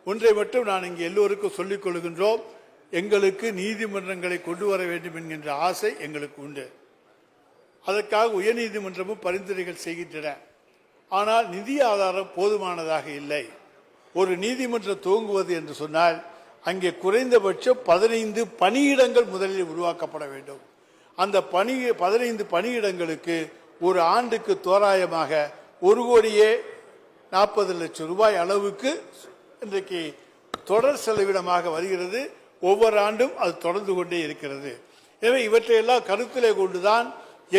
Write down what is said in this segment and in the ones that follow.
ஒன்றை மட்டும் நான் இங்கே எல்லோருக்கும் சொல்லிக் கொள்கின்றோம். எங்களுக்கு நீதிமன்றங்களை கொண்டு வர வேண்டும் என்கின்ற ஆசை எங்களுக்கு உண்டு. அதற்காக உயர்நீதிமன்றமும் பரிந்துரைகள் செய்கின்றன. ஆனால் நிதி ஆதாரம் போதுமானதாக இல்லை. ஒரு நீதிமன்றம் துவங்குவது என்று சொன்னால் அங்கே குறைந்தபட்சம் 15 பணியிடங்கள் முதலில் உருவாக்கப்பட வேண்டும். அந்த 15 பணியிடங்களுக்கு ஒரு ஆண்டுக்கு தோராயமாக 1,40,00,000 ரூபாய் அளவுக்கு இன்றைக்கு தொடர் செலவிடமாக வருகிறது. ஒவ்வொரு ஆண்டும் அது தொடர்ந்து கொண்டே இருக்கிறது. எனவே இவற்றையெல்லாம் கருத்திலே கொண்டுதான்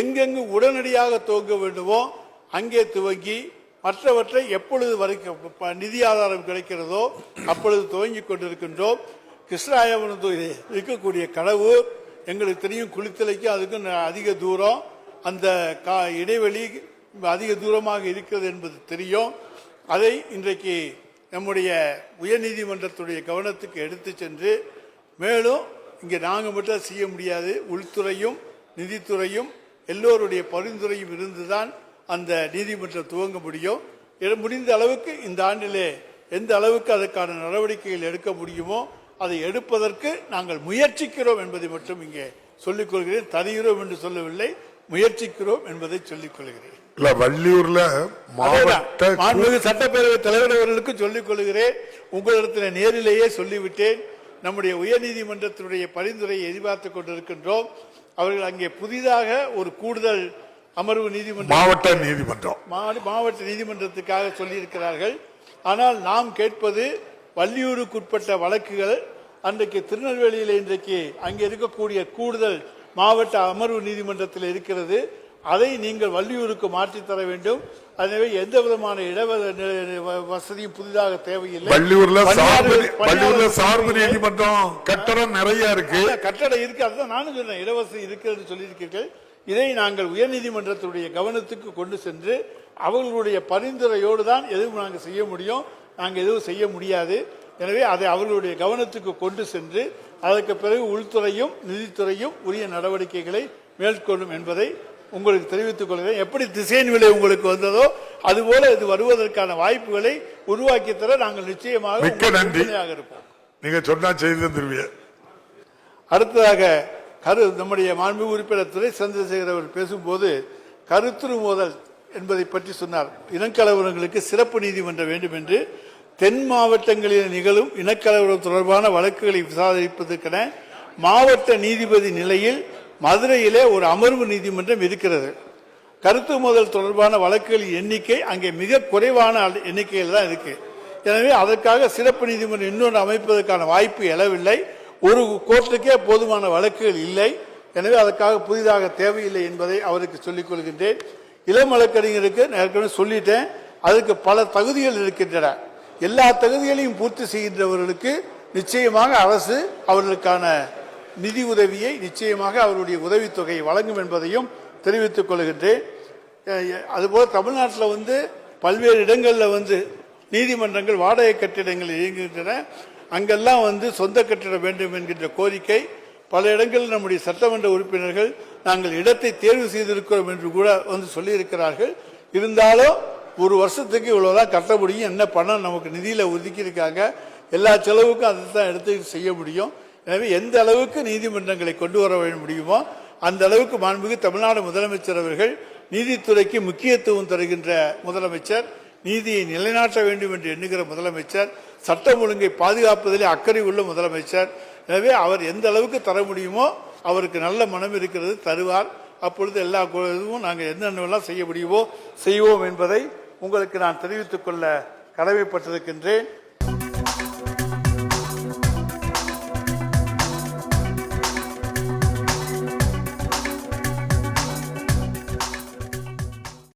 எங்கெங்கு உடனடியாக துவங்க வேண்டுமோ அங்கே துவங்கி மற்றவற்றை எப்பொழுது வரைக்கும் நிதி ஆதாரம் கிடைக்கிறதோ அப்பொழுது துவங்கி கொண்டிருக்கின்றோம். கிருஷ்ணாயபுரத்தில் இருக்கக்கூடிய கடவுர் எங்களுக்கு தெரியும். குளித்தலைக்கு அதுக்கும் அதிக தூரம், அந்த இடைவெளி அதிக தூரமாக இருக்கிறது என்பது தெரியும். அதை இன்றைக்கு நம்முடைய உயர்நீதிமன்றத்துடைய கவனத்துக்கு எடுத்து சென்று மேலும் இங்கே நாங்கள் மட்டும் செய்ய முடியாது, உள்துறையும் நிதித்துறையும் எல்லோருடைய பரிந்துரையும் இருந்துதான் அந்த நீதிமன்றம் துவங்க முடியும். முடிந்த அளவுக்கு இந்த ஆண்டிலே எந்த அளவுக்கு அதற்கான நடவடிக்கைகள் எடுக்க முடியுமோ அதை எடுப்பதற்கு நாங்கள் முயற்சிக்கிறோம் என்பதை மட்டும் இங்கே சொல்லிக் கொள்கிறேன். தருகிறோம் என்று சொல்லவில்லை, முயற்சிக்கிறோம் என்பதை சொல்லிக் கொள்கிறேன். வள்ளியூர்ல மாண்புமிகு சட்டப்பேரவை தலைவர் அவர்களுக்கு சொல்லிக் கொள்கிறேன். உங்களிடத்தில் நேரிலேயே சொல்லிவிட்டேன். நம்முடைய உயர்நீதிமன்றத்தினுடைய பரிந்துரையை எதிர்பார்த்துக் கொண்டிருக்கின்றோம். அவர்கள் அங்கே புதிதாக ஒரு கூடுதல் அமர்வு நீதிமன்றம் மாவட்ட நீதிமன்றத்துக்காக சொல்லியிருக்கிறார்கள். ஆனால் நாம் கேட்பது வள்ளியூருக்குட்பட்ட வழக்குகள் அன்றைக்கு திருநெல்வேலியில் இன்றைக்கு அங்கே இருக்கக்கூடிய கூடுதல் மாவட்ட அமர்வு நீதிமன்றத்தில் இருக்கிறது. அதை நீங்கள் வள்ளியூருக்கு மாற்றித்தர வேண்டும். எனவே எந்த விதமான இட வசதியும் புதிதாக தேவையில்லை. வள்ளியூர்ல சார்பு நீதிமன்றம் கட்டடம் நிறைய இருக்கு, கட்டடம் இருக்கு. அதுதான் நானும் சொன்னேன், இடவசதி இருக்கிறது சொல்லியிருக்கீர்கள். இதை நாங்கள் உயர்நீதிமன்றத்துடைய கவனத்துக்கு கொண்டு சென்று அவர்களுடைய பரிந்துரையோடு தான் எதுவும் நாங்கள் செய்ய முடியும். நாங்கள் எதுவும் செய்ய முடியாது. எனவே அதை அவர்களுடைய கவனத்துக்கு கொண்டு சென்று அதற்கு பிறகு உள்துறையும் நிதித்துறையும் உரிய நடவடிக்கைகளை மேற்கொள்ளும் என்பதை உங்களுக்கு தெரிவித்துக் கொள்கிறேன். எப்படி திசையின் விலை உங்களுக்கு வந்ததோ அதுபோல இது வருவதற்கான வாய்ப்புகளை உருவாக்கி தர நாங்கள் நிச்சயமாக இருப்போம். நீங்க சொன்னா செய்து தருவீங்க. அடுத்ததாக நம்முடைய மாண்புமிகு உறுப்பினர் துரை சந்திரசேகர் அவர் பேசும்போது கருத்துரு மோதல் என்பதை பற்றி சொன்னார். இனக்கலவரங்களுக்கு சிறப்பு நீதிமன்றம் வேண்டும் என்று தென் மாவட்டங்களில் நிகழும் இனக்கலவரம் தொடர்பான வழக்குகளை விசாரிப்பதற்கென மாவட்ட நீதிபதி நிலையில் மதுரையிலே ஒரு அமர்வு நீதிமன்றம் இருக்கிறது. கருத்து மோதல் தொடர்பான வழக்குகளின் எண்ணிக்கை அங்கே மிக குறைவான எண்ணிக்கையில் தான் இருக்கு. எனவே அதற்காக சிறப்பு நீதிமன்றம் இன்னொன்று அமைப்பதற்கான வாய்ப்பு எழவில்லை. ஒரு கோர்ட்டுக்கே போதுமான வழக்குகள் இல்லை. எனவே அதற்காக புதிதாக தேவையில்லை என்பதை அவருக்கு சொல்லிக் கொள்கின்றேன். இளம் வழக்கறிஞருக்கு ஏற்கனவே சொல்லிட்டேன், அதுக்கு பல தகுதிகள் இருக்கின்றன. எல்லா தகுதிகளையும் பூர்த்தி செய்கின்றவர்களுக்கு நிச்சயமாக அரசு அவர்களுக்கான நிதி உதவியை நிச்சயமாக அவருடைய உதவித்தொகையை வழங்கும் என்பதையும் தெரிவித்துக் கொள்கின்றேன். அதுபோல தமிழ்நாட்டில் பல்வேறு இடங்களில் நீதிமன்றங்கள் வாடகை கட்டிடங்கள் இயங்குகின்றன. அங்கெல்லாம் சொந்த கட்டிடம் வேண்டும் என்கின்ற கோரிக்கை பல இடங்களில் நம்முடைய சட்டமன்ற உறுப்பினர்கள் நாங்கள் இடத்தை தேர்வு செய்திருக்கிறோம் என்று கூட சொல்லியிருக்கிறார்கள். இருந்தாலும் ஒரு வருஷத்துக்கு இவ்வளவுதான் கட்ட முடியும், என்ன பணம் நமக்கு நிதியில ஒதுக்கி இருக்காங்க, எல்லா செலவுக்கும் அதை தான் எடுத்து செய்ய முடியும். எனவே எந்த அளவுக்கு நீதிமன்றங்களை கொண்டு வர முடியுமோ அந்த அளவுக்கு மாண்புமிகு தமிழ்நாடு முதலமைச்சர் அவர்கள் நீதித்துறைக்கு முக்கியத்துவம் தருகின்ற முதலமைச்சர், நீதியை நிலைநாட்ட வேண்டும் என்று எண்ணுகிற முதலமைச்சர், சட்டம் ஒழுங்கை பாதுகாப்பதிலே அக்கறை உள்ள முதலமைச்சர். எனவே அவர் எந்த அளவுக்கு தர முடியுமோ அவருக்கு நல்ல மனம் இருக்கிறது, தருவார். அப்பொழுது எல்லா இதுவும் நாங்கள் என்னென்னலாம் செய்ய முடியுமோ செய்வோம் என்பதை உங்களுக்கு நான் தெரிவித்துக் கொள்ள கடமைப்பட்டிருக்கின்றேன்.